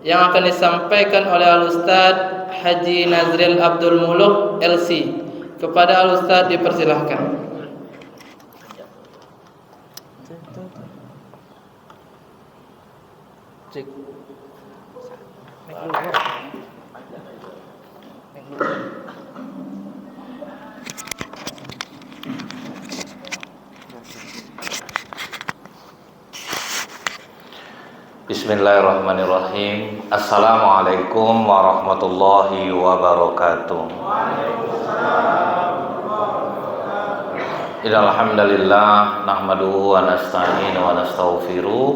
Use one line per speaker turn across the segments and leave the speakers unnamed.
yang akan disampaikan oleh Al-Ustaz Haji Nazril Abdul Muluk LC. Kepada Al-Ustaz dipersilahkan.
Bismillahirrahmanirrahim. Assalamualaikum warahmatullahi wabarakatuh. Alhamdulillah nahmaduhu wa nasta'inu wa nastaghfiruh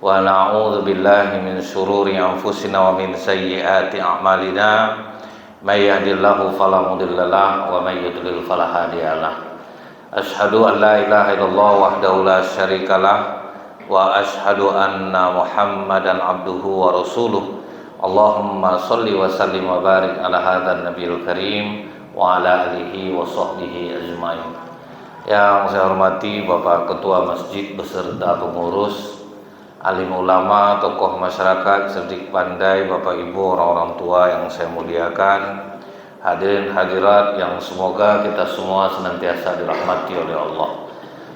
wa na'udzu billahi min syururi anfusina wa min sayyiati a'malina. May yahdihillahu fala mudhillalah wa may yudlil fala hadiyalah. Asyhadu an la ilaha illallah wahdahu la syarikalah wa ashhadu anna Muhammadan abduhu wa rasuluh. Allahumma sholli wa sallim wa barik ala hadzal nabiyil karim wa ala alihi wa sahbihi ajmain. Yang saya hormati Bapak Ketua Masjid beserta pengurus, alim ulama, tokoh masyarakat, cerdik pandai, Bapak Ibu, orang-orang tua yang saya muliakan, hadirin hadirat yang semoga kita semua senantiasa dirahmati oleh Allah.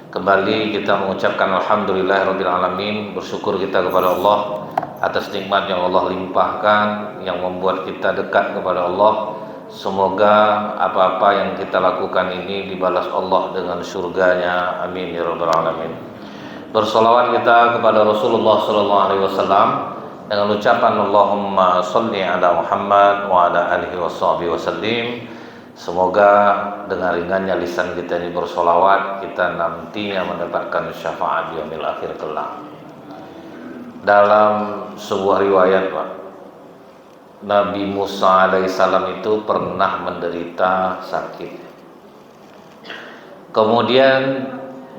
Kembali kita mengucapkan alhamdulillahirabbil alamin, bersyukur kita kepada Allah atas nikmat yang Allah limpahkan yang membuat kita dekat kepada Allah. Semoga apa-apa yang kita lakukan ini dibalas Allah dengan surganya, amin ya rabbal alamin. Bersolawat kita kepada Rasulullah sallallahu alaihi wasallam dengan ucapan Allahumma sholli ala Muhammad wa ala alihi washabihi wasallim. Semoga dengan ringannya lisan kita ini bersolawat, kita nantinya mendapatkan syafaat di yaumil akhir kelak. Dalam sebuah riwayat, Pak, Nabi Musa alaihissalam itu pernah menderita sakit. Kemudian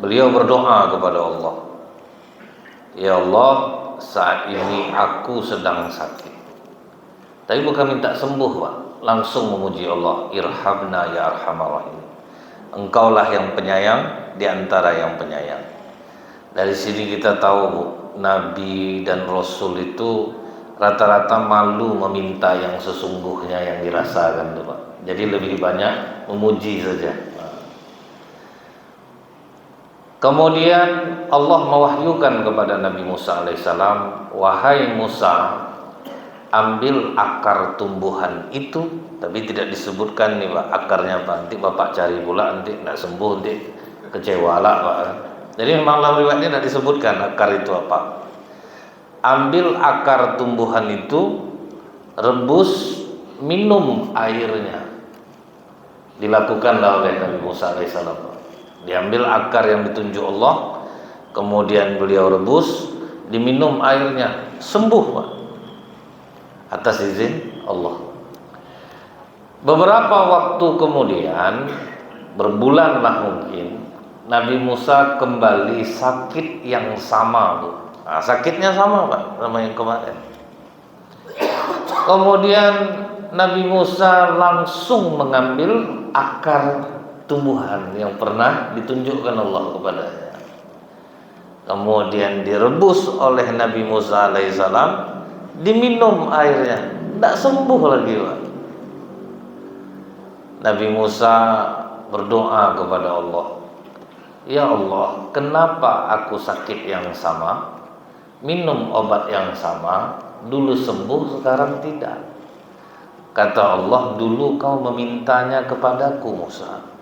beliau berdoa kepada Allah, ya Allah, saat ini aku sedang sakit. Tapi bukan minta sembuh, Pak, langsung memuji Allah, irhamna ya arhamar rahim. Engkaulah yang penyayang di antara yang penyayang. Dari sini kita tahu, Bu, Nabi dan Rasul itu rata-rata malu meminta yang sesungguhnya yang dirasakan, Pak. Jadi lebih banyak memuji saja. Kemudian Allah mewahyukan kepada Nabi Musa alaihissalam, wahai Musa, ambil akar tumbuhan itu, tapi tidak disebutkan nih, Pak, akarnya apa. Nanti Bapak cari pula, nanti tidak sembuh, nanti kecewa lah, Pak. Jadi memang dalam riwayatnya tidak disebutkan akar itu apa. Ambil akar tumbuhan itu, rebus, minum airnya. Dilakukanlah oleh Nabi Musa alaihissalam. Diambil akar yang ditunjuk Allah, kemudian beliau rebus, diminum airnya, sembuh, Pak, atas izin Allah. Beberapa waktu kemudian, berbulanlah mungkin, Nabi Musa kembali sakit yang sama, Bu. Nah, sakitnya sama, Pak, sama yang kemarin. Kemudian Nabi Musa langsung mengambil akar tumbuhan yang pernah ditunjukkan Allah kepadanya. Kemudian direbus oleh Nabi Musa alaihissalam, diminum airnya, tidak sembuh lagi, Pak. Nabi Musa berdoa kepada Allah, ya Allah, kenapa aku sakit yang sama, minum obat yang sama, dulu sembuh sekarang tidak? Kata Allah, dulu kau memintanya kepadaku, Musa.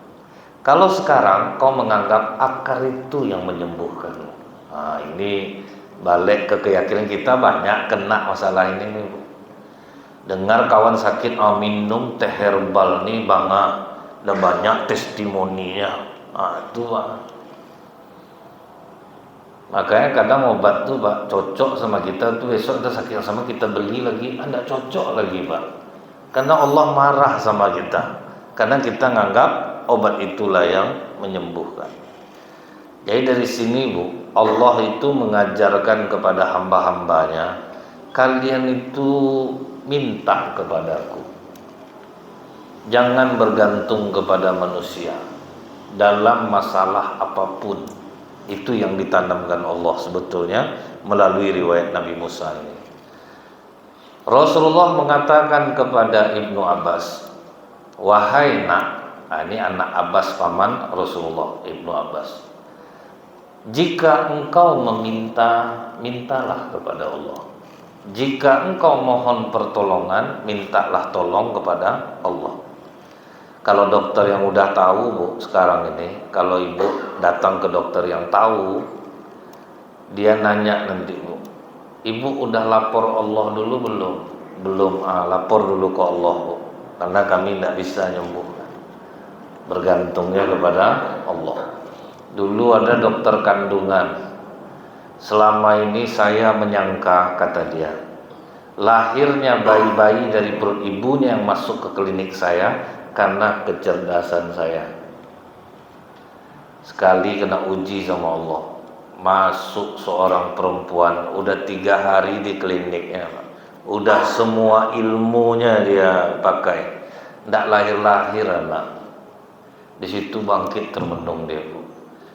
Kalau sekarang kau menganggap akar itu yang menyembuhkan. Nah, ini balik ke keyakinan kita, banyak kena masalah ini nih, Bu. Dengar kawan sakit, minum teh herbal nih, bangga, dan banyak testimoninya. Nah, itu, Pak. Makanya kadang obat tuh, Pak, cocok sama kita tuh, besok kita sakit sama kita beli lagi, tidak cocok lagi, Pak. Karena Allah marah sama kita, karena kita nganggap obat itulah yang menyembuhkan. Jadi dari sini, Bu, Allah itu mengajarkan kepada hamba-hambanya, kalian itu minta kepadaku, jangan bergantung kepada manusia dalam masalah apapun. Itu yang ditanamkan Allah sebetulnya melalui riwayat Nabi Musa ini. Rasulullah mengatakan kepada Ibnu Abbas, wahai nak, ini anak Abbas paman Rasulullah, Ibnu Abbas, jika engkau meminta, mintalah kepada Allah. Jika engkau mohon pertolongan, mintalah tolong kepada Allah. Kalau dokter yang udah tahu, Bu, sekarang ini, kalau ibu datang ke dokter yang tahu, dia nanya nanti, Bu, ibu udah lapor Allah dulu belum? Belum. Lapor dulu ke Allah, Bu, karena kami tidak bisa nyembuhkan. Bergantungnya kepada Allah. Dulu ada dokter kandungan. Selama ini saya menyangka, kata dia, lahirnya bayi-bayi dari perut ibunya yang masuk ke klinik saya karena kecerdasan saya. Sekali kena uji sama Allah, masuk seorang perempuan, udah 3 hari di kliniknya, udah semua ilmunya dia pakai, ndak lahir-lahir anak. Di situ bangkit termenung dia, Bu.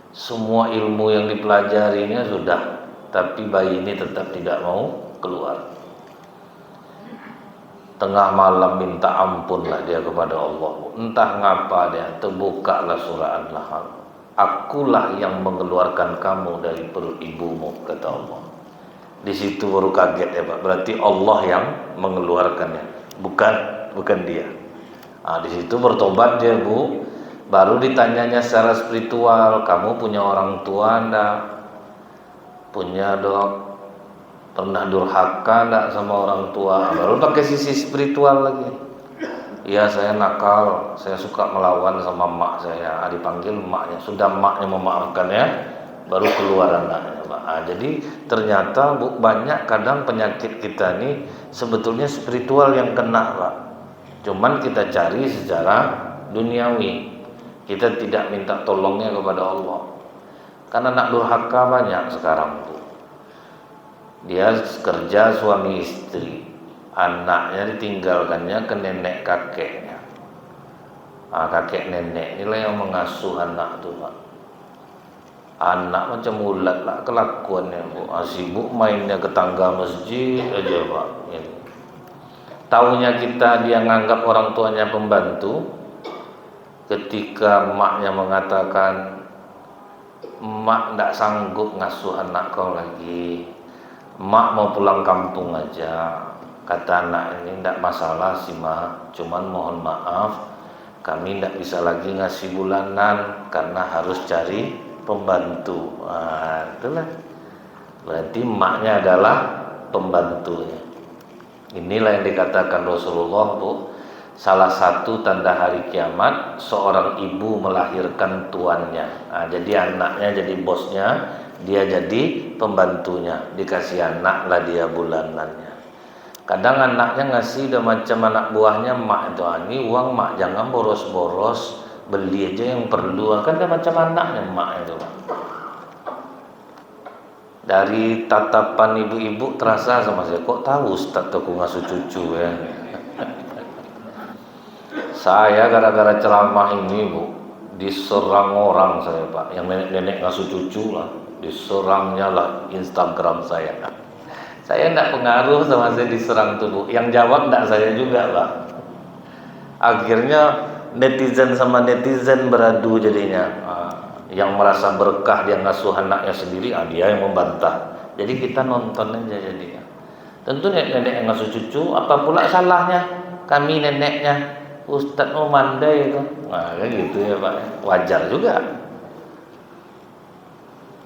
Semua ilmu yang dipelajarinya sudah, tapi bayi ini tetap tidak mau keluar. Tengah malam minta ampun lah dia kepada Allah. Entah ngapa dia, terbukalah surah An-Nahl. Akulah yang mengeluarkan kamu dari perut ibumu, kata Allah. Di situ baru kaget ya Pak. Berarti Allah yang mengeluarkannya, bukan dia. Di situ bertobat dia, Bu. Baru ditanyanya secara spiritual, kamu punya orang tua enggak? Punya, Dok. Pernah durhaka enggak sama orang tua? Baru pakai sisi spiritual lagi. Iya, saya nakal, saya suka melawan sama emak saya. Dipanggil emaknya, sudah emaknya memaafkan ya, baru keluar anaknya, Pak. Jadi ternyata, Bu, banyak kadang penyakit kita ini sebetulnya spiritual yang kena, Pak. Cuman kita cari secara duniawi. Kita tidak minta tolongnya kepada Allah. Karena anak durhaka banyak sekarang, Bu. Dia kerja suami istri, anaknya ditinggalkannya ke nenek kakeknya. Kakek nenek inilah yang mengasuh anak tuh, Pak. Anak macam ulat lah kelakuannya, Bu. Sibuk mainnya ke tangga masjid aja, Pak. Taunya kita dia nganggap orang tuanya pembantu. Ketika emaknya mengatakan, emak tidak sanggup ngasuh anak kau lagi, emak mau pulang kampung aja. Kata anak ini, tidak masalah sih mak, cuman mohon maaf, kami tidak bisa lagi ngasih bulanan karena harus cari pembantu. Itulah. Berarti emaknya adalah pembantunya. Inilah yang dikatakan Rasulullah, Bu. Salah satu tanda hari kiamat, seorang ibu melahirkan tuannya. Jadi anaknya jadi bosnya, dia jadi pembantunya. Dikasih anak lah dia bulanannya. Kadang anaknya ngasih udah macam anak buahnya, mak itu, ini uang mak jangan boros-boros, beli aja yang perlu. Kan dia macam anaknya mak itu. Dari tatapan ibu-ibu terasa sama saya, kok tahu Ustaz aku ngasuh cucu ya. Saya gara-gara ceramah ini, Bu, diserang orang saya, Pak. Yang nenek-nenek ngasuh cucu lah, diserangnya lah Instagram saya. Saya enggak pengaruh sama saya diserang tuh, Bu. Yang jawab enggak saya juga, Pak. Akhirnya netizen sama netizen beradu jadinya. Yang merasa berkah dia ngasuh anaknya sendiri, dia yang membantah. Jadi kita nonton aja jadinya. Tentu nenek-nenek yang ngasuh cucu, apa pula salahnya kami neneknya? Ustadz mau mandai itu, kayak gitu ya Pak, wajar juga.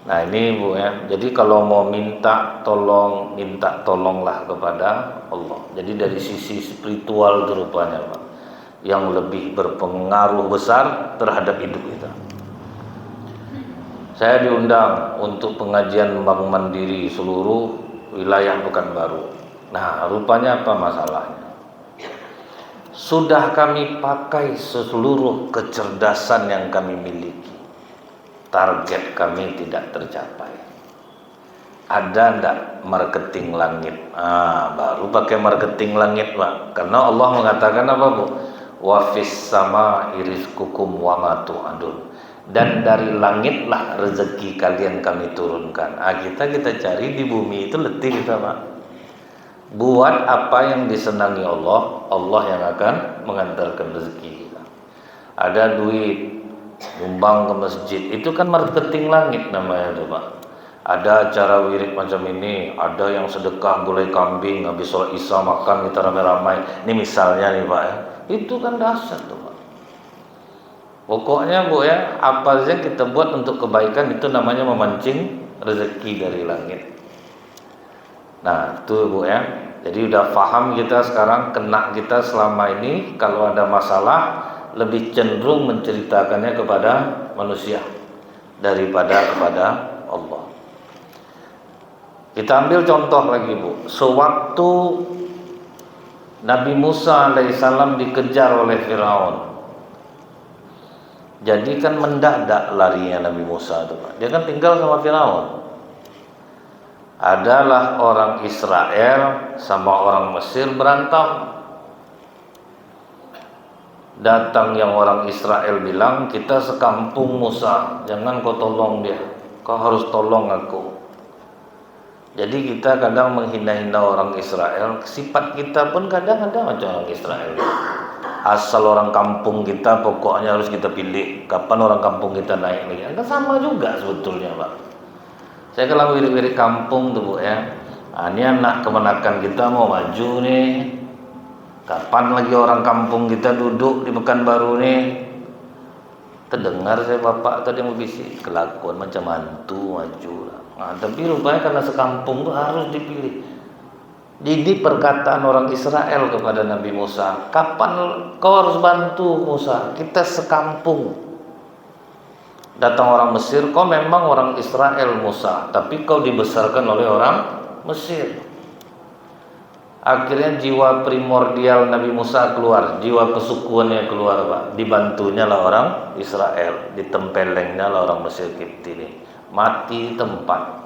Nah ini Bu ya, jadi kalau mau minta tolonglah kepada Allah. Jadi dari sisi spiritual itu rupanya Pak, yang lebih berpengaruh besar terhadap hidup kita. Saya diundang untuk pengajian Bank Mandiri seluruh wilayah Pekanbaru. Nah rupanya apa masalahnya? Sudah kami pakai seluruh kecerdasan yang kami miliki, target kami tidak tercapai. Ada ndak marketing langit? Baru pakai marketing langit, Pak. Karena Allah mengatakan apa, Bu? Wa fis sama rizqukum wa ma tu'adun. Dan dari langitlah rezeki kalian kami turunkan. Kita cari di bumi itu letih kita, Pak. Buat apa yang disenangi Allah, Allah yang akan mengantarkan rezeki kita. Ada duit, nyumbang ke masjid, itu kan marketing langit namanya itu Pak. Ada acara wirid macam ini, ada yang sedekah gulai kambing, habis sholat isya makan kita ramai-ramai. Ini misalnya nih Pak ya, itu kan dahsyat tuh Pak. Pokoknya Bu ya, apa saja kita buat untuk kebaikan itu namanya memancing rezeki dari langit. Nah itu Bu ya, jadi udah paham kita sekarang, kena kita selama ini kalau ada masalah lebih cenderung menceritakannya kepada manusia daripada kepada Allah. Kita ambil contoh lagi Bu, sewaktu Nabi Musa alaihissalam dikejar oleh Firaun, jadi kan mendadak larinya Nabi Musa itu Pak. Dia kan tinggal sama Firaun. Adalah orang Israel sama orang Mesir berantem. Datang yang orang Israel bilang, kita sekampung Musa, jangan kau tolong dia, kau harus tolong aku. Jadi kita kadang menghina-hina orang Israel, sifat kita pun kadang ada macam orang Israel. Asal orang kampung kita pokoknya harus kita pilih, kapan orang kampung kita naik nih, kan sama juga sebetulnya Pak. Saya kalau wirid-wirid kampung tuh Bu ya, ini anak kemenakan kita mau maju nih, kapan lagi orang kampung kita duduk di Pekanbaru nih. Terdengar saya bapak tadi yang berbisik, kelakuan macam mantu maju lah. Nah, tapi rupanya karena sekampung tuh harus dipilih. Jadi perkataan orang Israel kepada Nabi Musa, kapan kau harus bantu Musa, kita sekampung. Datang orang Mesir, kau memang orang Israel Musa, tapi kau dibesarkan oleh orang Mesir. Akhirnya jiwa primordial Nabi Musa keluar, jiwa kesukuannya keluar Pak. Dibantunya lah orang Israel, ditempelengnya lah orang Mesir Kipti ini. Mati tempat.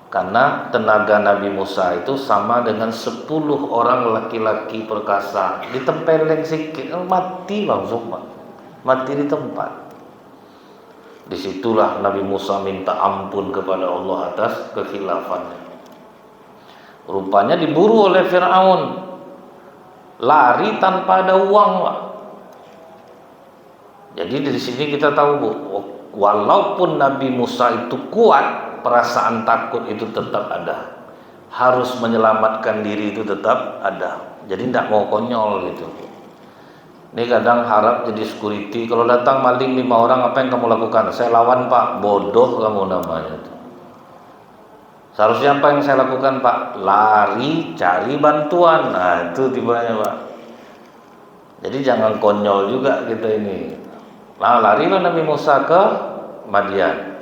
Karena tenaga Nabi Musa itu sama dengan 10 orang laki-laki perkasa. Ditempeleng sikit, mati langsung Pak. Mati di tempat. Disitulah Nabi Musa minta ampun kepada Allah atas kekhilafannya. Rupanya diburu oleh Firaun, lari tanpa ada uang Pak. Jadi dari sini kita tahu Bu, walaupun Nabi Musa itu kuat, perasaan takut itu tetap ada. Harus menyelamatkan diri itu tetap ada. Jadi tidak mau konyol gitu. Ini kadang harap jadi security, kalau datang maling 5 orang, apa yang kamu lakukan? Saya lawan Pak. Bodoh kamu namanya itu. Seharusnya apa yang saya lakukan Pak? Lari cari bantuan. Nah itu tibanya Pak. Jadi jangan konyol juga kita ini. Nah larilah Nabi Musa ke Madian.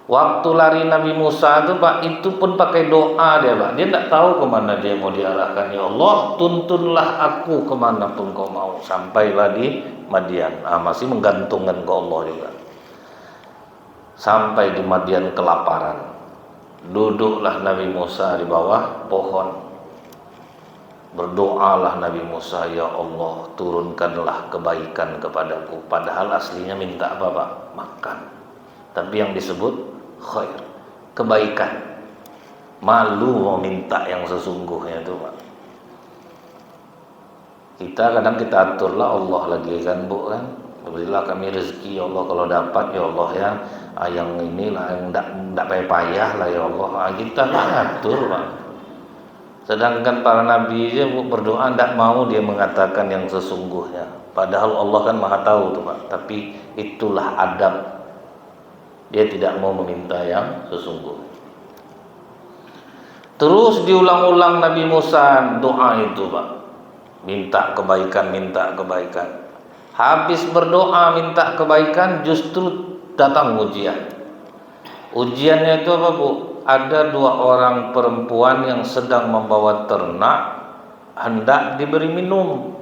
Waktu lari Nabi Musa itu Pak, itu pun pakai doa dia Pak. Dia tidak tahu kemana dia mau diarahkan. Ya Allah, tuntunlah aku kemanapun kau mau. Sampailah di Madian. Masih menggantungkan ke Allah juga. Sampai di Madian kelaparan. Duduklah Nabi Musa di bawah pohon. Berdoalah Nabi Musa, ya Allah, turunkanlah kebaikan kepadaku. Padahal aslinya minta apa Pak? Makan. Tapi yang disebut khair, kebaikan. Malu mau minta yang sesungguhnya itu Pak. Kita kadang kita aturlah Allah lagi kan Bu kan. Berilah kami rezeki ya Allah, kalau dapat ya Allah ya. Yang inilah yang tidak payah lah ya Allah. Kita tak ngatur Pak. Sedangkan para nabi aja berdoa tidak mau dia mengatakan yang sesungguhnya. Padahal Allah kan Maha tahu tuh Pak. Tapi itulah adab. Dia tidak mau meminta yang sesungguhnya. Terus diulang-ulang Nabi Musa doa itu Pak. Minta kebaikan, minta kebaikan. Habis berdoa minta kebaikan, justru datang ujian. Ujiannya itu apa Bu? Ada 2 orang perempuan yang sedang membawa ternak, hendak diberi minum.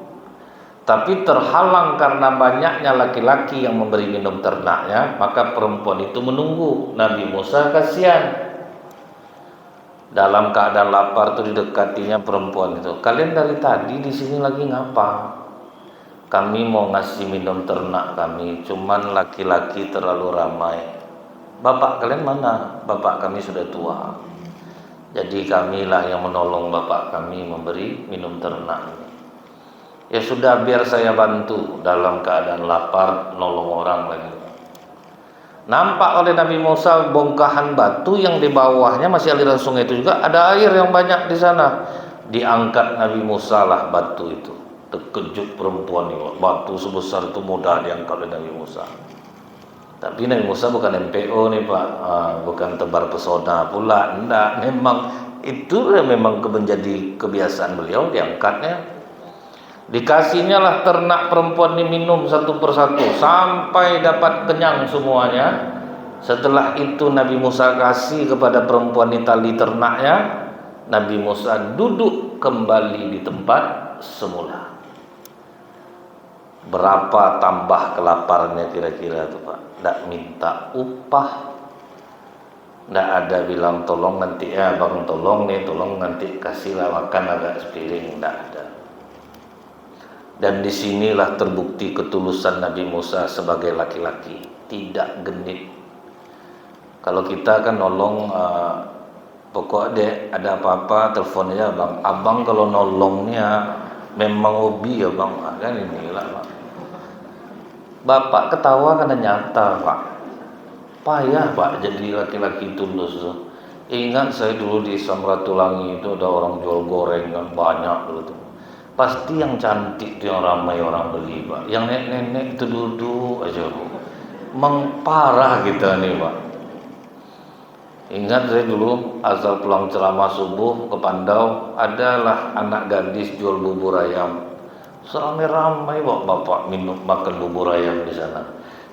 Tapi terhalang karena banyaknya laki-laki yang memberi minum ternaknya, maka perempuan itu menunggu. Nabi Musa kasihan. Dalam keadaan lapar itu didekatinya perempuan itu. Kalian dari tadi di sini lagi ngapa? Kami mau ngasih minum ternak kami, cuman laki-laki terlalu ramai. Bapak kalian mana? Bapak kami sudah tua. Jadi kamilah yang menolong bapak kami memberi minum ternak. Ya sudah, biar saya bantu dalam keadaan lapar, nolong orang lagi. Nampak oleh Nabi Musa bongkahan batu yang di bawahnya masih aliran sungai itu juga ada air yang banyak di sana. Diangkat Nabi Musa lah batu itu. Terkejut perempuan ini, batu sebesar itu mudah diangkat oleh Nabi Musa. Tapi Nabi Musa bukan MPO nih Pak, bukan tebar pesona pula, enggak. Memang itu memang menjadi kebiasaan beliau diangkatnya. Dikasihnya lah ternak perempuan ini minum satu persatu sampai dapat kenyang semuanya. Setelah itu Nabi Musa kasih kepada perempuan ini tali ternaknya. Nabi Musa duduk kembali di tempat semula. Berapa tambah kelaparannya kira-kira itu Pak? Tidak minta upah, tidak ada bilang tolong nanti ya bang, tolong nih, tolong nanti kasihlah makan agak sepiring, tidak ada. Dan disinilah terbukti ketulusan Nabi Musa sebagai laki-laki, tidak genit. Kalau kita kan nolong, pokok dek ada apa-apa telepon aja bang. Abang kalau nolongnya memang hobi ya bang, kan inilah bang. Bapak ketawa karena nyata Pak. Payah Pak jadi laki-laki tulus. Ingat saya dulu di Samratulangi itu ada orang jual gorengan banyak dulu tuh. Pasti yang cantik itu yang ramai orang beli Pak. Yang nenek-nenek itu duduk aja Bu. Mengparah kita nih Pak. Ingat saya dulu asal pulang ceramah subuh ke Pandau, adalah anak gadis jual bubur ayam. Seramai-ramai bapak minum makan bubur ayam di sana.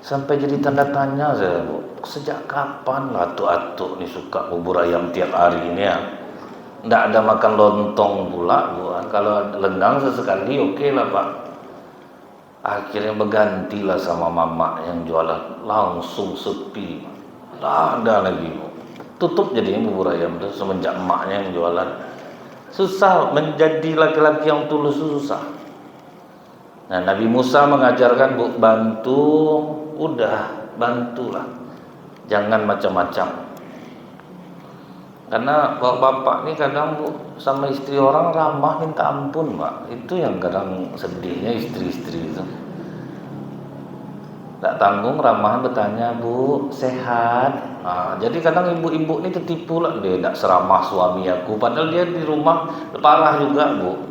Sampai jadi tanda tanya saya Bu. Sejak kapan lah atuk-atuk nih suka bubur ayam tiap hari ini ya? Tidak ada makan lontong pula Bu. Kalau lendang sesekali oke lah Pak. Akhirnya bergantilah sama mama yang jualan, langsung sepi. Tidak ada lagi Bu. Tutup jadinya bubur ayam itu semenjak emaknya yang jualan. Susah menjadi laki-laki yang tulus, susah. Nah Nabi Musa mengajarkan Bu, bantu, udah bantulah, jangan macam-macam. Karena bapak ini kadang Bu sama istri orang ramah minta ampun Pak. Itu yang kadang sedihnya istri-istri itu. Tak tanggung ramahan bertanya, Bu sehat? Nah, jadi kadang ibu-ibu ini tertipu lah, dia tak seramah suami aku, padahal dia di rumah parah juga Bu.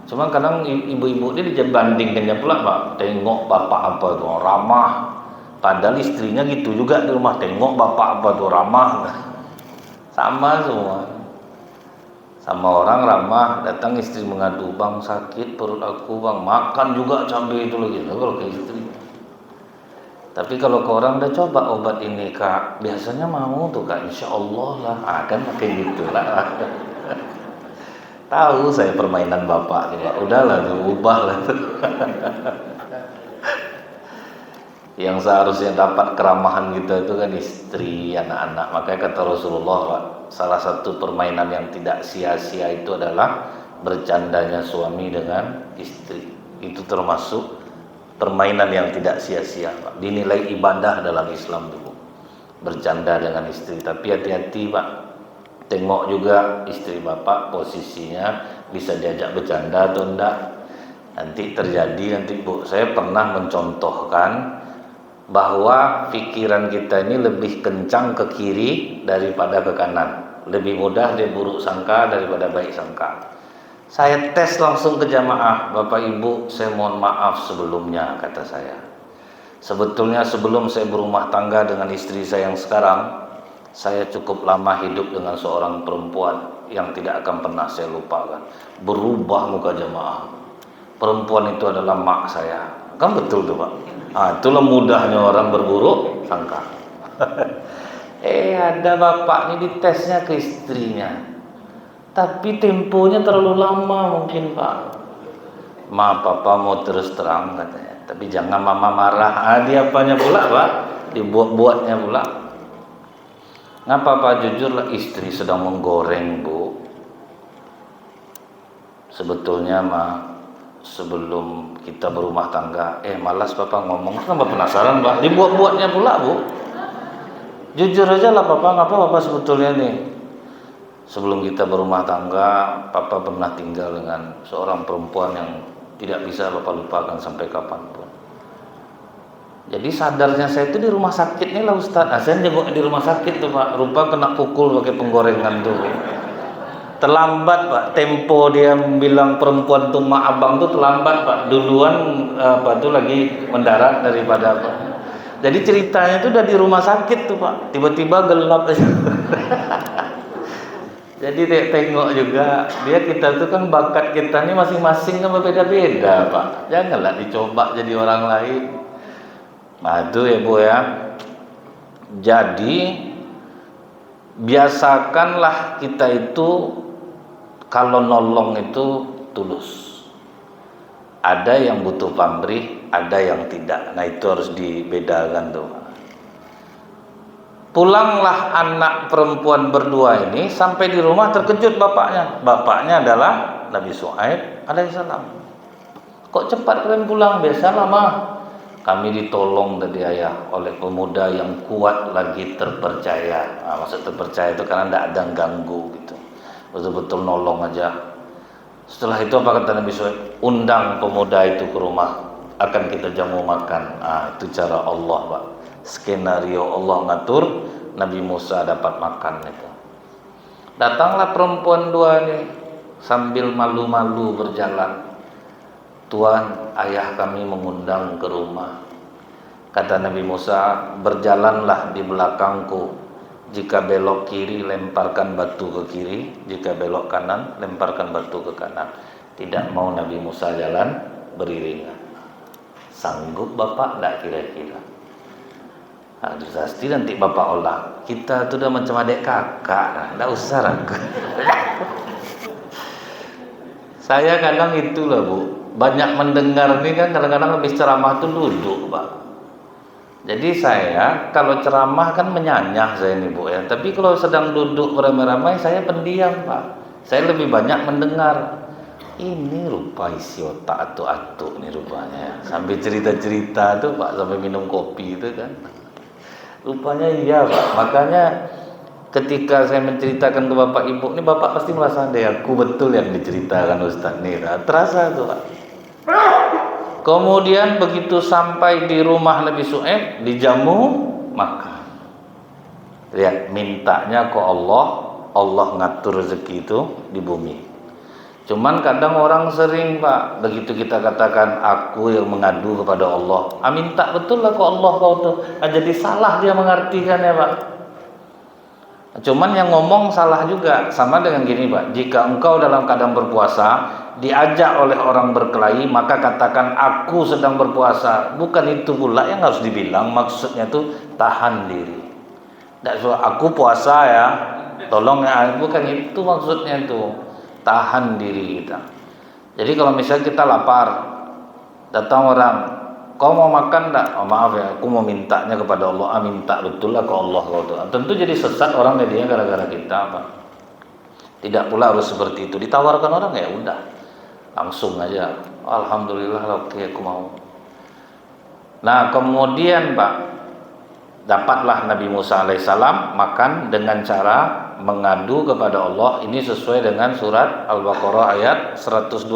Cuma kadang ibu-ibu ini dibandingkannya pula Pak, tengok bapak apa tuh ramah, padahal istrinya gitu juga di rumah, tengok bapak apa tuh ramah. Sama semua. Sama orang ramah, datang istri mengadu, bang sakit perut aku bang, makan juga cabai itu lagi. Kalau ke istri. Tapi kalau ke orang udah coba obat ini kak, biasanya mau tuh kak, insya Allah lah, kan pakai gitu lah. Tahu saya permainan bapak, udahlah tuh, ubah lah tuh. Yang seharusnya dapat keramahan kita itu kan istri, anak-anak. Makanya kata Rasulullah Pak, salah satu permainan yang tidak sia-sia itu adalah bercandanya suami dengan istri. Itu termasuk permainan yang tidak sia-sia Pak. Dinilai ibadah dalam Islam dulu, bercanda dengan istri. Tapi hati-hati Pak, tengok juga istri bapak posisinya, bisa diajak bercanda atau enggak. Nanti terjadi Bu, saya pernah mencontohkan bahwa pikiran kita ini lebih kencang ke kiri daripada ke kanan. Lebih mudah dia buruk sangka daripada baik sangka. Saya tes langsung ke jamaah, Bapak Ibu saya mohon maaf sebelumnya, kata saya. Sebetulnya sebelum saya berumah tangga dengan istri saya yang sekarang, saya cukup lama hidup dengan seorang perempuan yang tidak akan pernah saya lupakan. Berubah muka jamaah. Perempuan itu adalah mak saya. Kan betul tuh Pak. Itulah mudahnya orang berburuk sangka. Ada bapak ini ditesnya ke istrinya. Tapi temponya terlalu lama mungkin Pak. Maaf Papa mau terus terang katanya. Tapi jangan mama marah. Dia apanya pula Pak? Dibuat-buatnya pula. Ngapa Pak? Jujurlah istri sedang menggoreng Bu. Sebetulnya mah sebelum kita berumah tangga, malas Papa ngomong. Kenapa penasaran Pak? Dibuat-buatnya pula Bu. Jujur aja lah Papa, ngapa Papa sebetulnya nih? Sebelum kita berumah tangga, Papa pernah tinggal dengan seorang perempuan yang tidak bisa Papa lupakan sampai kapanpun. Jadi sadarnya saya itu di rumah sakit nih lah Ustaz. Nah, saya jenguk di rumah sakit tuh Pak, rupa kena pukul pakai penggorengan tuh. Terlambat Pak, tempo dia bilang perempuan tuh mak abang tuh terlambat Pak. Duluan apa tuh lagi mendarat daripada apa. Jadi ceritanya tuh udah di rumah sakit tuh Pak. Tiba-tiba gelap aja. Jadi tengok juga dia, kita tuh kan bakat kita nih masing-masing kan berbeda-beda Pak. Janganlah dicoba jadi orang lain. Nah itu ya Bu ya. Jadi biasakanlah kita itu kalau nolong itu tulus. Ada yang butuh pamrih, ada yang tidak. Nah itu harus dibedakan tuh. Pulanglah anak perempuan berdua ini, sampai di rumah terkejut bapaknya. Bapaknya adalah Nabi Syuaib alaihissalam. Kok cepat kalian pulang? Biasalah mah. Kami ditolong tadi ayah oleh pemuda yang kuat lagi terpercaya. Nah, maksud terpercaya itu karena tidak ada yang ganggu gitu. Betul-betul nolong aja. Setelah itu apa kata Nabi Syuaib? Undang pemuda itu ke rumah, akan kita jamu makan. Ah, itu cara Allah Pak. Skenario Allah ngatur Nabi Musa dapat makan itu. Datanglah perempuan dua ini sambil malu-malu berjalan. Tuan, ayah kami mengundang ke rumah. Kata Nabi Musa, berjalanlah di belakangku. Jika belok kiri, lemparkan batu ke kiri. Jika belok kanan, lemparkan batu ke kanan. Tidak mau Nabi Musa jalan beriringan. Sanggup Bapak? Tidak kira-kira. Nah, pasti nanti Bapak olah. Kita tuh udah macam adik kakak. Tidak usah ragu. Saya kadang itulah Bu. Banyak mendengar ini kan kadang-kadang habis ceramah tuh duduk Pak. Jadi saya kalau ceramah kan menyanyah saya ini Bu ya. Tapi kalau sedang duduk beramai-ramai saya pendiam Pak. Saya lebih banyak mendengar. Ini rupa isi otak atuk-atuk nih rupanya. Sambil cerita-cerita tuh Pak, sampai minum kopi itu kan. Rupanya iya Pak. Makanya ketika saya menceritakan ke Bapak Ibu, ini Bapak pasti merasa deh aku betul yang diceritakan Ustaz nih. Nah, terasa tuh Pak. Kemudian begitu sampai di rumah Nabi Syuaib, dijamu makan. Lihat, mintanya ke Allah, Allah ngatur rezeki itu di bumi. Cuman kadang orang sering Pak, begitu kita katakan aku yang mengadu kepada Allah, minta betul lah ke Allah kau tuh. Jadi salah dia mengartikan ya Pak. Cuman yang ngomong salah juga. Sama dengan gini Pak, jika engkau dalam keadaan berpuasa diajak oleh orang berkelahi, maka katakan aku sedang berpuasa. Bukan itu pula yang harus dibilang. Maksudnya tuh tahan diri. Tidak so, aku puasa ya, tolong ya. Bukan itu maksudnya tuh. Tahan diri kita. Jadi kalau misalnya kita lapar, datang orang, kau mau makan enggak? Oh, maaf ya, aku mau mintanya kepada Allah. Minta betul lah ke Allah kau tuh. Tentu jadi sesat orang media gara-gara kita Pak. Tidak pula harus seperti itu. Ditawarkan orang ya udah, langsung aja. Alhamdulillah, oke aku mau. Nah kemudian Pak, dapatlah Nabi Musa alaihissalam makan dengan cara mengadu kepada Allah. Ini sesuai dengan surat Al-Baqarah ayat 112.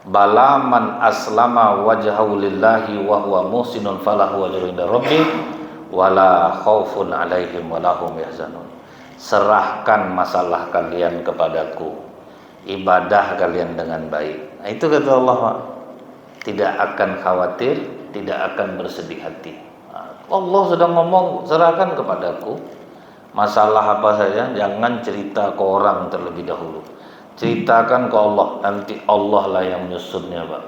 Bala man aslama wajhahu lillahi wa huwa muhsinun falahu ajrun inda rabbih wala khaufun alaihim wala hum yahzanun. Serahkan masalah kalian kepadaku, ibadah kalian dengan baik. Nah, itu kata Allah Pak. Tidak akan khawatir, tidak akan bersedih hati. Allah sedang ngomong, serahkan kepadaku. Masalah apa saja, jangan cerita ke orang terlebih dahulu. Ceritakan ke Allah, nanti Allah lah yang menyusunnya Pak.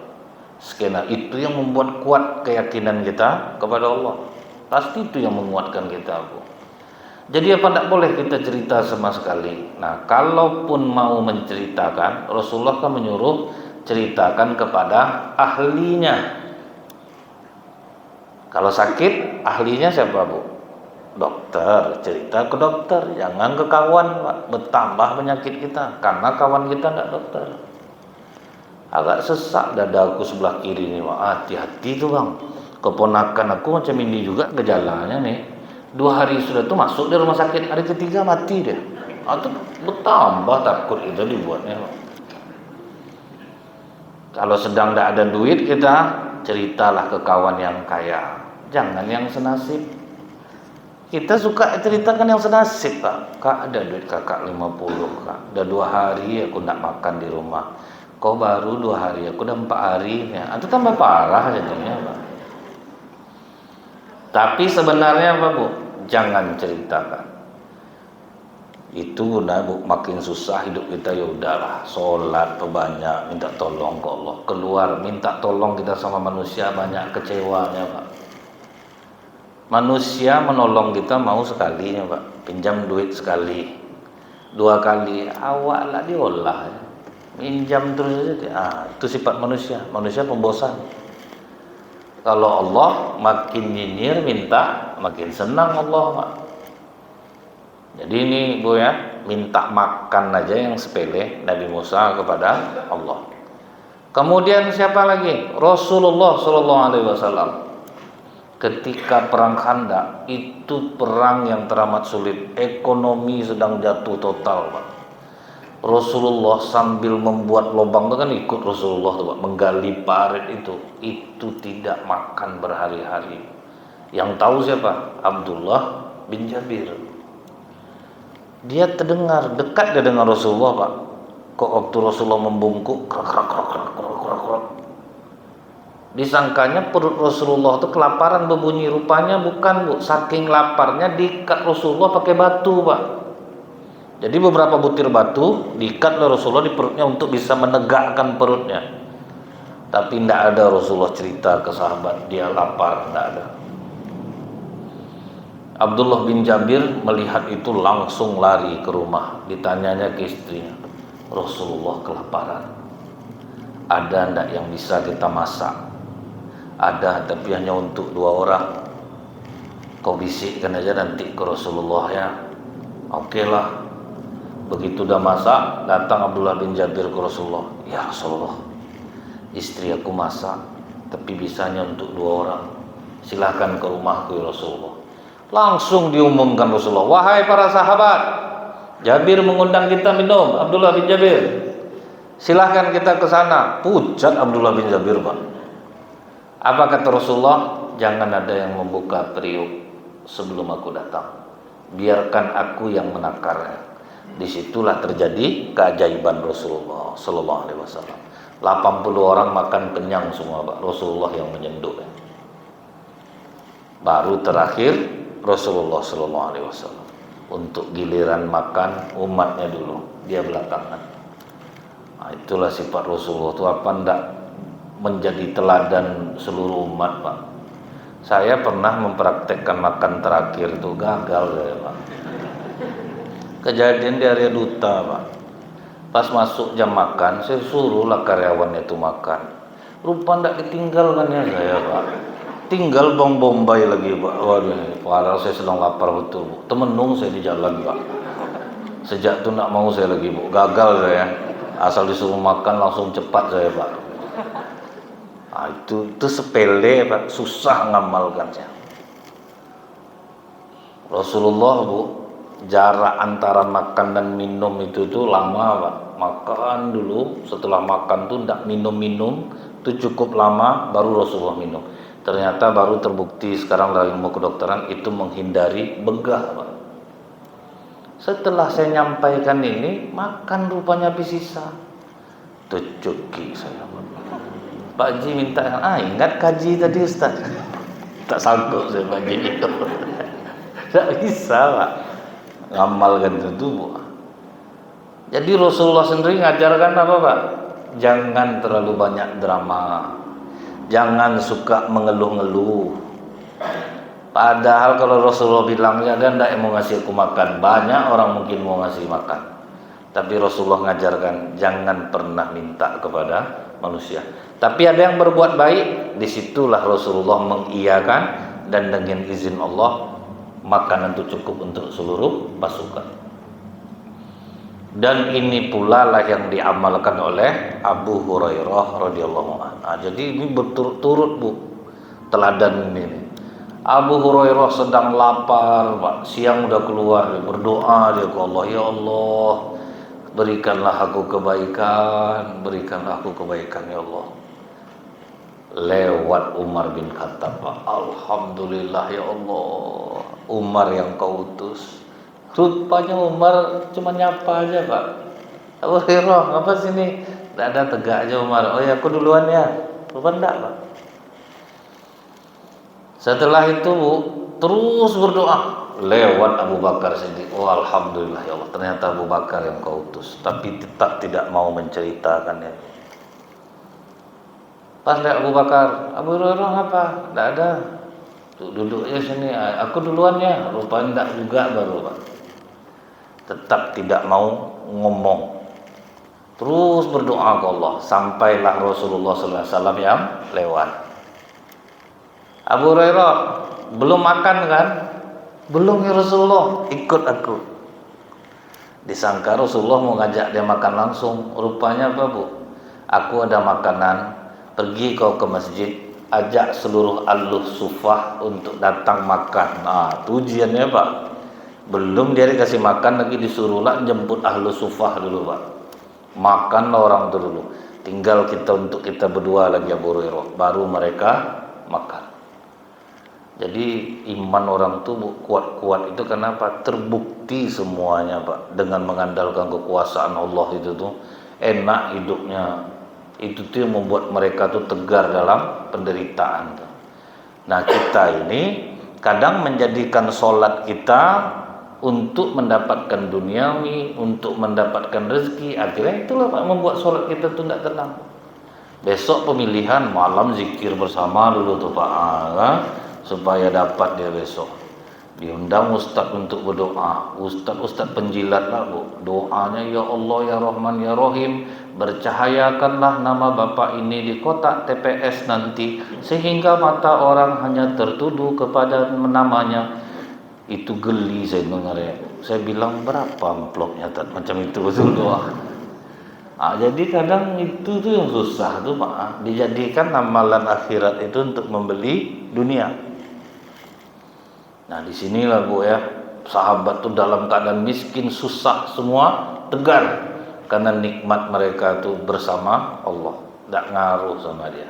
Skena itu yang membuat kuat keyakinan kita kepada Allah. Pasti itu yang menguatkan kita Bu. Jadi apa tidak boleh kita cerita sama sekali. Nah kalaupun mau menceritakan, Rasulullah kan menyuruh ceritakan kepada ahlinya. Kalau sakit, ahlinya siapa Bu? Dokter. Cerita ke dokter, jangan ke kawan Pak. Bertambah penyakit kita karena kawan kita tidak dokter. Agak sesak dada aku sebelah kiri nih Pak. Hati-hati tuh Bang. Keponakan aku macam ini juga gejalanya nih. 2 hari sudah tuh masuk di rumah sakit, hari ketiga mati dia. Atau bertambah takut itu dibuatnya. Kalau sedang tidak ada duit, kita ceritalah ke kawan yang kaya, jangan yang senasib. Kita suka ceritakan yang senasib, Pak. Kak, ada duit kakak 50, Kak. Udah 2 hari aku nak makan di rumah. Kau baru 2 hari, aku udah 4 hari. Ya, itu tambah parah jadinya, Pak. Tapi sebenarnya apa, Bu? Jangan ceritakan. Itu guna, Bu, makin susah hidup kita, ya udahlah, sholat banyak, minta tolong ke Allah. Keluar minta tolong kita sama manusia, banyak kecewanya, Pak. Manusia menolong kita mau sekali ya, Pak. Pinjam duit sekali, 2 kali, awaklah diolah. Pinjam terus aja. Itu sifat manusia. Manusia pembosan. Kalau Allah makin nyinyir minta, makin senang Allah, Pak. Jadi ini, Bu ya, minta makan aja yang sepele Nabi Musa kepada Allah. Kemudian siapa lagi? Rasulullah SAW. Ketika perang Khandaq, itu perang yang teramat sulit, ekonomi sedang jatuh total, Pak. Rasulullah sambil membuat lubang itu kan ikut Rasulullah tuh, Pak, menggali parit itu tidak makan berhari-hari. Yang tahu siapa? Abdullah bin Jabir. Dia terdengar dekat dia dengan Rasulullah, Pak. Kok waktu Rasulullah membungkuk, krak. Disangkanya perut Rasulullah itu kelaparan berbunyi, rupanya bukan, Bu. Saking laparnya diikat Rasulullah pakai batu, Pak. Jadi beberapa butir batu diikat oleh Rasulullah di perutnya untuk bisa menegakkan perutnya. Tapi tidak ada Rasulullah cerita ke sahabat dia lapar, tidak ada. Abdullah bin Jabir melihat itu langsung lari ke rumah. Ditanyanya ke istrinya, Rasulullah kelaparan. Ada tidak yang bisa kita masak? Ada, tapi hanya untuk 2 orang. Kau bisikkan aja nanti ke Rasulullah ya. Oke lah. Begitu udah masak, datang Abdullah bin Jabir ke Rasulullah. Ya Rasulullah, istri aku masak, tapi bisanya untuk 2 orang. Silahkan ke rumahku ya Rasulullah. Langsung diumumkan Rasulullah, wahai para sahabat, Jabir mengundang kita minum, Abdullah bin Jabir. Silahkan kita ke sana. Pucat Abdullah bin Jabir, Pak. Apa kata Rasulullah? Jangan ada yang membuka periuk sebelum aku datang. Biarkan aku yang menakarnya. Disitulah terjadi keajaiban Rasulullah Sallallahu Alaihi Wasallam. 80 orang makan kenyang semua, Pak. Rasulullah yang menyenduh. Baru terakhir Rasulullah Sallallahu Alaihi Wasallam. Untuk giliran makan umatnya dulu, dia belakangan. Nah, itulah sifat Rasulullah itu, apa ndak menjadi teladan seluruh umat, Pak. Saya pernah mempraktekkan makan terakhir itu gagal saya, Pak. Kejadian di area duta, Pak. Pas masuk jam makan, saya suruhlah karyawannya itu makan. Rupa ndak ditinggalkan ya saya, Pak. Tinggal bawang bombay lagi, Pak. Waduh, padahal saya sedang lapar betul, Bu. Temenung saya di jalan, Pak. Sejak itu nak mau saya lagi, Bu. Gagal saya. Asal disuruh makan langsung cepat saya, Pak. Nah, itu sepele, Pak. Susah ngamalkannya. Rasulullah, Bu, jarak antara makan dan minum itu lama, Pak. Makan dulu, setelah makan tuh tidak minum-minum, itu cukup lama baru Rasulullah minum. Ternyata baru terbukti sekarang dari ilmu kedokteran itu menghindari begah, Pak. Setelah saya nyampaikan ini, makan rupanya habis sisa. Tucuki saya, Pak Ji minta, ingat kaji tadi Ustaz. Tak sanggup saya bagi itu. Tak bisa, Pak. Ngamalkan itu, Bu. Jadi Rasulullah sendiri ngajarkan apa, Pak? Jangan terlalu banyak drama. Jangan suka mengeluh-ngeluh. Padahal kalau Rasulullah bilang, ya dan tidak yang mau ngasih aku makan, banyak orang mungkin mau ngasih makan. Tapi Rasulullah ngajarkan jangan pernah minta kepada manusia. Tapi ada yang berbuat baik, disitulah Rasulullah mengiyakan, dan dengan izin Allah makanan itu cukup untuk seluruh pasukan. Dan ini pula lah yang diamalkan oleh Abu Hurairah radhiyallahu anhu. Jadi ini berturut-turut, Bu, teladan ini. Abu Hurairah sedang lapar, Pak. Siang udah keluar, dia berdoa dia ke Allah, ya Allah, berikanlah aku kebaikan ya Allah. Lewat Umar bin Khattab, Pak. Alhamdulillah ya Allah, Umar yang kau utus. Rupanya Umar cuma nyapa aja, Pak. Abu Hurairah, apa sini? Tidak ada, tegak aja Umar. Oh ya, aku duluan ya. Rupanya enggak, Pak. Setelah itu, Bu, terus berdoa lewat Abu Bakar Siddiq. Oh alhamdulillah ya Allah, ternyata Abu Bakar yang kau utus. Tapi tetap tidak mau menceritakannya. Pas lihat Abu Bakar, Abu Hurairah apa? Tidak ada. Duduk aja sini. Aku duluan ya. Rupanya tidak juga baru, Pak. Tetap tidak mau ngomong. Terus berdoa ke Allah. Sampailah Rasulullah SAW yang lewat. Abu Hurairah, belum makan kan? Belum ya Rasulullah, ikut aku. Disangka Rasulullah mau ngajak dia makan langsung. Rupanya apa, Bu? Aku ada makanan, pergi kau ke masjid, ajak seluruh ahlus sufah untuk datang makan. Nah, tujuannya, Pak. Belum dia dikasih makan lagi, disuruhlah jemput ahlus sufah dulu, Pak. Makan orang itu dulu. Tinggal kita berdua lagi Abu Hurairah, baru mereka makan. Jadi iman orang tuh kuat-kuat itu kenapa? Terbukti semuanya, Pak. Dengan mengandalkan kekuasaan Allah itu tuh enak hidupnya. Itu tuh yang membuat mereka tuh tegar dalam penderitaan tuh. Nah, kita ini kadang menjadikan sholat kita untuk mendapatkan duniawi, untuk mendapatkan rezeki. Akhirnya itulah, Pak, membuat sholat kita tuh tidak tenang. Besok pemilihan malam zikir bersama dulu tuh, Pak. Supaya dapat dia besok. Diundang ustaz untuk berdoa. Ustaz penjilat lah, Bu. Doanya, ya Allah, ya Rahman, ya Rahim, bercahayakanlah nama Bapak ini di kotak TPS nanti, sehingga mata orang hanya tertuju kepada namanya. Itu geli saya dengarnya. Saya bilang, berapa amplopnya? Macam itu betul doa. Jadi kadang itu tuh yang susah tuh, Pak. Dijadikan amalan akhirat itu untuk membeli dunia. Nah, disinilah, Bu, ya, sahabat tuh dalam keadaan miskin, susah, semua tegar karena nikmat mereka tuh bersama Allah, tidak ngaruh sama dia.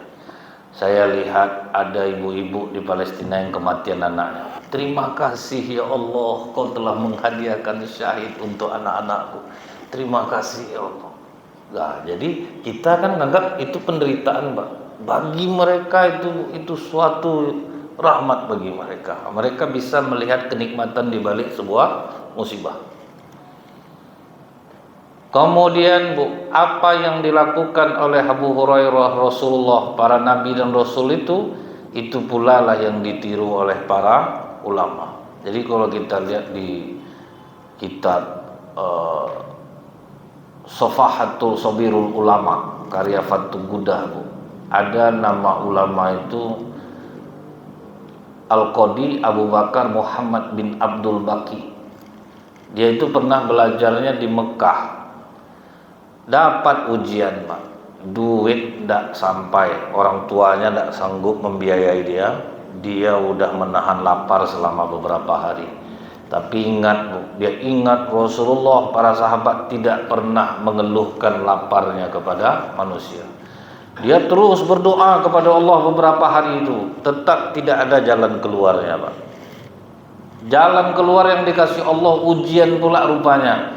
Saya lihat ada ibu-ibu di Palestina yang kematian anaknya. Terima kasih ya Allah, kau telah menghadiahkan syahid untuk anak-anakku. Terima kasih ya Allah. Nah, jadi kita kan anggap itu penderitaan, Pak. Bagi mereka itu suatu rahmat bagi mereka. Mereka bisa melihat kenikmatan di balik sebuah musibah. Kemudian, Bu, apa yang dilakukan oleh Abu Hurairah, Rasulullah, para nabi dan rasul itu pula lah yang ditiru oleh para ulama. Jadi kalau kita lihat di kitab Sofahatul Sobirul Ulama karya Fathul Gudah, Bu, ada nama ulama itu Al-Qadi Abu Bakar Muhammad bin Abdul Baqi. Dia itu pernah belajarnya di Mekah. Dapat ujian, Pak. Duit tidak sampai, orang tuanya tidak sanggup membiayai dia. Dia udah menahan lapar selama beberapa hari. Tapi ingat, Bu, dia ingat Rasulullah, para sahabat tidak pernah mengeluhkan laparnya kepada manusia. Dia terus berdoa kepada Allah beberapa hari itu. Tetap tidak ada jalan keluarnya, Pak. Jalan keluar yang dikasih Allah ujian pula rupanya.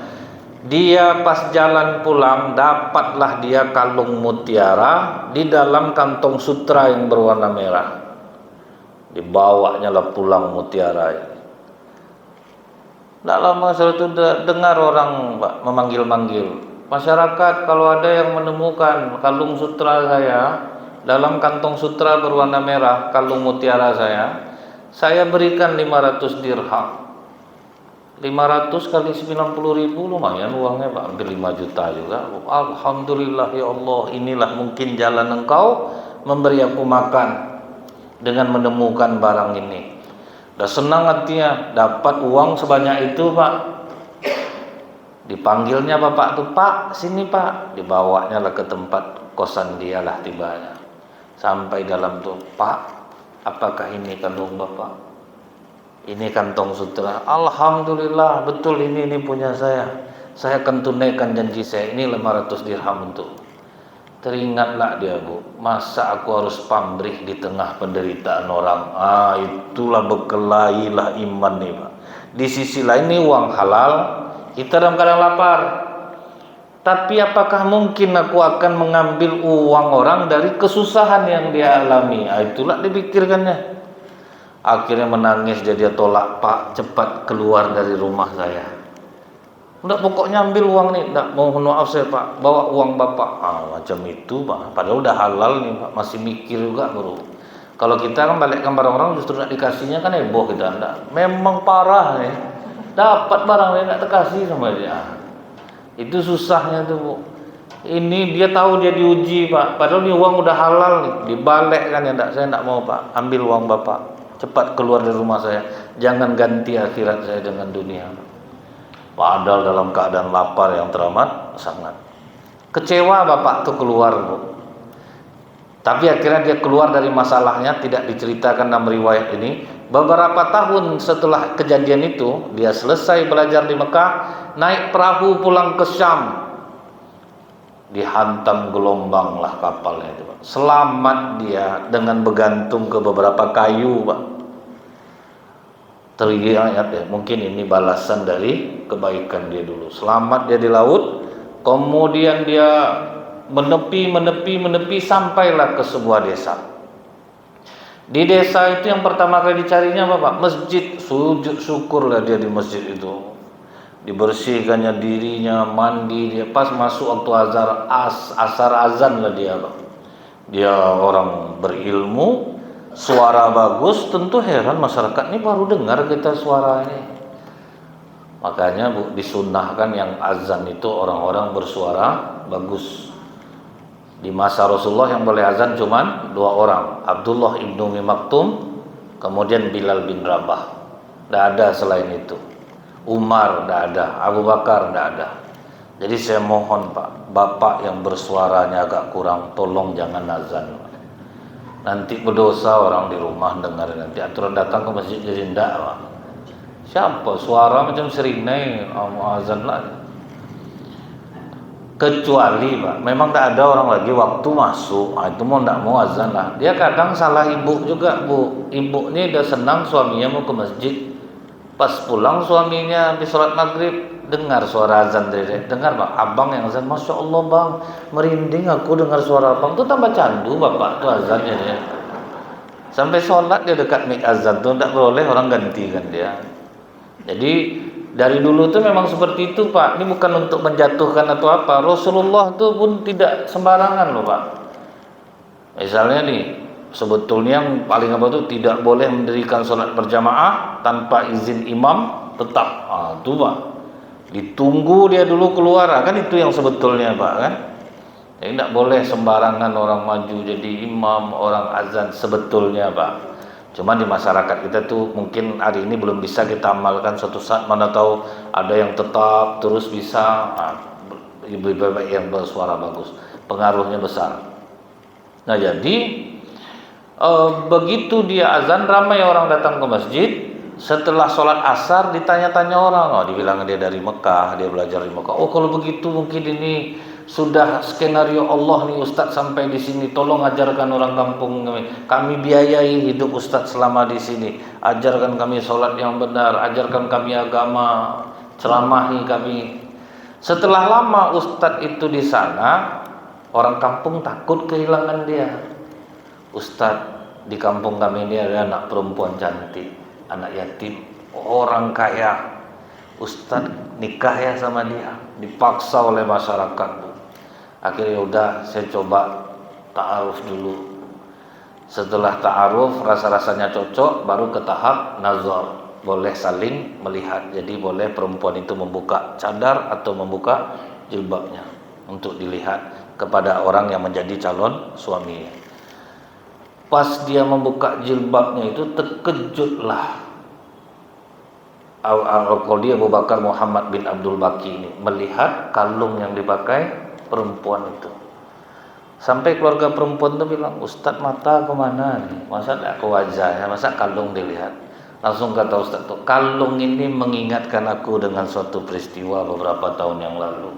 Dia pas jalan pulang, dapatlah dia kalung mutiara di dalam kantong sutra yang berwarna merah. Dibawanya lah pulang mutiara ini. Tidak lama setelah itu dengar orang, Pak, memanggil-manggil. Masyarakat, kalau ada yang menemukan kalung sutra saya dalam kantong sutra berwarna merah, kalung mutiara saya berikan 500 dirham. 500 kali 90.000 lumayan uangnya, Pak, hampir 5 juta juga. Alhamdulillah ya Allah, inilah mungkin jalan Engkau memberi aku makan dengan menemukan barang ini. Udah senang hatinya dapat uang sebanyak itu, Pak. Dipanggilnya bapak tuh, Pak, sini Pak. Dibawanya lah ke tempat kosan dia lah tibanya. Sampai dalam tuh, Pak, apakah ini kalung Bapak? Ini kantong sutra. Alhamdulillah, betul ini punya saya. Saya akan tunaikan janji saya. Ini 500 dirham untuk. Teringatlah dia, Bu, masa aku harus pamrih di tengah penderitaan orang. Itulah berkelailah iman nih, Pak. Di sisi lain ini uang halal, kita dalam keadaan lapar. Tapi apakah mungkin aku akan mengambil uang orang dari kesusahan yang dia alami? Itulah dipikirkannya. Akhirnya menangis, dia tolak, Pak, cepat keluar dari rumah saya. Enggak, pokoknya ambil uang nih. Enggak, mohon maaf saya, Pak, bawa uang Bapak. Macam itu, Pak. Padahal udah halal nih, Pak. Masih mikir juga, Bro. Kalau kita kan balikkan barang orang justru enggak dikasihnya kan heboh kita. Enggak. Memang parah nih. Dapat barang dia enggak terkasih sama dia. Itu susahnya tuh, Bu. Ini dia tahu dia diuji, Pak. Padahal ini uang udah halal nih. Dibalik kan ya, enggak, saya enggak mau, Pak. Ambil uang Bapak. Cepat keluar dari rumah saya. Jangan ganti akhirat saya dengan dunia. Padahal dalam keadaan lapar yang teramat sangat. Kecewa bapak tuh keluar, Bu. Tapi akhirnya dia keluar dari masalahnya, tidak diceritakan dalam riwayat ini. Beberapa tahun setelah kejadian itu, dia selesai belajar di Mekah, naik perahu pulang ke Syam. Dihantam gelombang lah kapalnya itu, Pak. Selamat dia dengan bergantung ke beberapa kayu, Pak. Teringat ya, mungkin ini balasan dari kebaikan dia dulu. Selamat dia di laut, kemudian dia menepi sampailah ke sebuah desa. Di desa itu yang pertama kali dicarinya apa, Pak? Masjid. Sujud syukurlah dia di masjid itu. Dibersihkannya dirinya, mandi dia. Pas masuk waktu asar azan lah dia, Pak. Dia orang berilmu, suara bagus, tentu heran masyarakat ini baru dengar kita suara ini. Makanya, Bu, disunnahkan yang azan itu orang-orang bersuara bagus. Di masa Rasulullah yang boleh azan cuma 2 orang, Abdullah ibnu Umi Maktum, kemudian Bilal bin Rabah. Tidak ada selain itu. Umar tidak ada, Abu Bakar tidak ada. Jadi saya mohon, Pak, Bapak yang bersuaranya agak kurang, tolong jangan azan. Nanti berdosa orang di rumah dengar, nanti aturan datang ke masjid jadi tidak, Pak. Siapa suara macam serinai azan lah. Kecuali, Pak, memang tak ada orang lagi waktu masuk, itu mau tidak mau azan lah. Dia kadang salah ibu juga, Bu. Ibu ini udah senang suaminya mau ke masjid. Pas pulang suaminya habis sholat maghrib, dengar suara azan dari dengar, Bang, abang yang azan, Masya Allah, Bang, merinding aku dengar suara abang. Tuh tambah candu bapak tuh azannya dia. Sampai sholat dia dekat mik azan tuh, tidak boleh orang gantikan dia. Jadi dari dulu tuh memang seperti itu, Pak. Ini bukan untuk menjatuhkan atau apa. Rasulullah tuh pun tidak sembarangan loh, Pak. Misalnya nih, sebetulnya yang paling apa tuh tidak boleh mendirikan sholat berjamaah tanpa izin imam tetap. Itu, Pak. Ditunggu dia dulu keluar, kan itu yang sebetulnya, Pak, kan. Jadi tidak boleh sembarangan orang maju jadi imam, orang azan sebetulnya, Pak. Cuma di masyarakat kita tuh mungkin hari ini belum bisa kita amalkan, suatu saat mana tahu ada yang tetap terus bisa. Ibu-ibu yang bersuara bagus, pengaruhnya besar. Nah, jadi begitu dia azan, ramai orang datang ke masjid. Setelah sholat asar ditanya-tanya orang, dibilang dia dari Mekah, dia belajar di Mekah. Oh, kalau begitu mungkin ini sudah skenario Allah nih Ustadz sampai di sini. Tolong ajarkan orang kampung kami biayai hidup Ustadz selama di sini. Ajarkan kami sholat yang benar, ajarkan kami agama, ceramahi kami. Setelah lama Ustadz itu di sana, orang kampung takut kehilangan dia. Ustadz, di kampung kami ini ada anak perempuan cantik, anak yatim, orang kaya. Ustadz nikah ya sama dia, dipaksa oleh masyarakat. Akhirnya udah saya coba ta'aruf dulu. Setelah ta'aruf rasa-rasanya cocok, baru ke tahap nazar, boleh saling melihat. Jadi boleh perempuan itu membuka cadar atau membuka jilbabnya untuk dilihat kepada orang yang menjadi calon suaminya. Pas dia membuka jilbabnya itu terkejutlah Al-Qadi Abu Bakar Muhammad bin Abdul Baqi ini melihat kalung yang dipakai perempuan itu. Sampai keluarga perempuan itu bilang, Ustadz, mata kemana nih? Masa tidak ke wajahnya, masa kalung dilihat? Langsung kata Ustaz tuh, kalung ini mengingatkan aku dengan suatu peristiwa beberapa tahun yang lalu.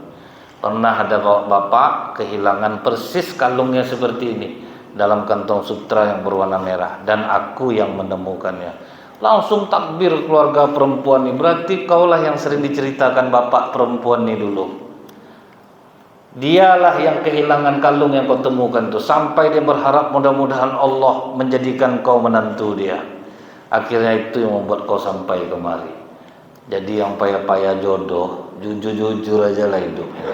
Pernah ada bapak kehilangan persis kalungnya seperti ini dalam kantong sutra yang berwarna merah, dan aku yang menemukannya. Langsung takbir keluarga perempuan ini. Berarti kaulah yang sering diceritakan bapak perempuan ini dulu. Dialah yang kehilangan kalung yang kau temukan tuh, sampai dia berharap mudah-mudahan Allah menjadikan kau menantu dia. Akhirnya itu yang membuat kau sampai kemari. Jadi yang payah-payah jodoh, jujur-jujur aja lah hidupnya.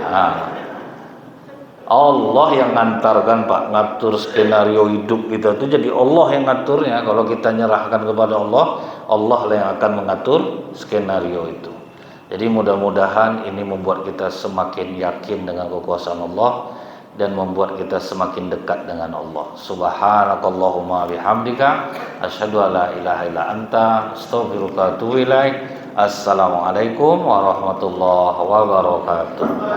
Allah yang ngantarkan Pak, ngatur skenario hidup kita tuh, jadi Allah yang ngaturnya. Kalau kita nyerahkan kepada Allah, Allah lah yang akan mengatur skenario itu. Jadi mudah-mudahan ini membuat kita semakin yakin dengan kekuasaan Allah dan membuat kita semakin dekat dengan Allah. Subhanakallahumma bihamdika asyhadu an la ilaha illa anta astaghfiruka wa atubu ilaik. Assalamualaikum warahmatullahi wabarakatuh.